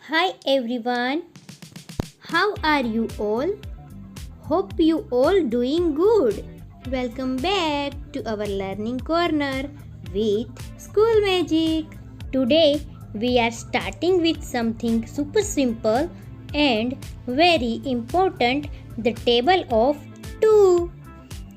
Hi everyone, how are you all? Hope you all doing good. Welcome back to our learning corner with School Magic. Today we are starting with something super simple and very important, the table of 2.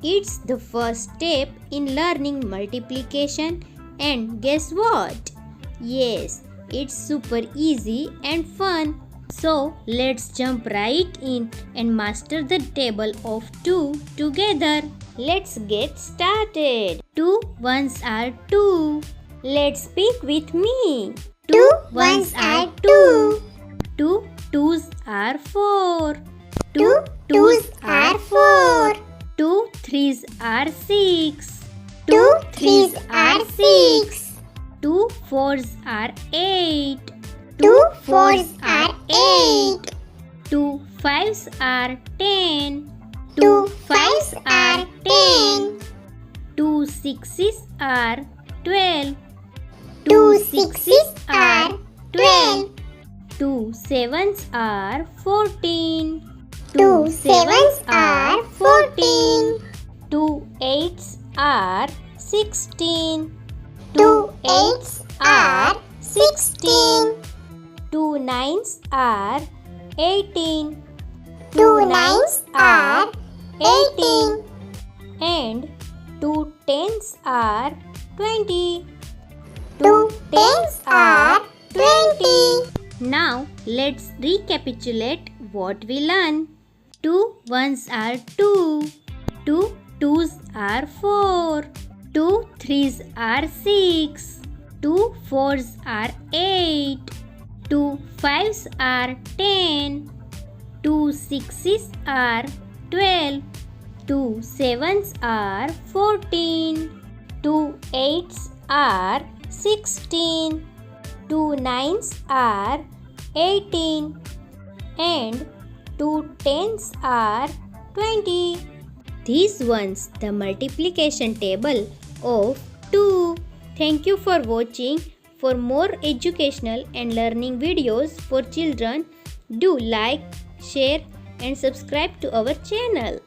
It's the first step in learning multiplication, and guess what? Yes, it's super easy and fun. So let's jump right in and master the table of 2 together. Let's get started. 2 ones are 2. Let's speak with me. 2 ones are 2. 2 twos are 4. 2 twos are 4. 2 threes are 6. 2 threes are 6. 2 fours are 8. 2 fours are 8. 2 fives are 10. 2 fives are 10. 2 sixes are 12. 2 sixes are 12. 2 sevens are 14. 2 sevens are 14. 2 eights are 16. 2 eights are 16. 2 nines are 18. 2 nines are 18. And 2 tens are 20. 2 tens are 20. Now let's recapitulate what we learned. 2 ones are 2. 2 twos are 4. 2 threes are 6. 2 fours are 8. 2 fives are 10. 2 sixes are 12. 2 sevens are 14. 2 eights are 16. 2 nines are 18. And 2 tens are 20. These ones the multiplication table of 2. Thank you for watching. For more educational and learning videos for children, do like, share and subscribe to our channel.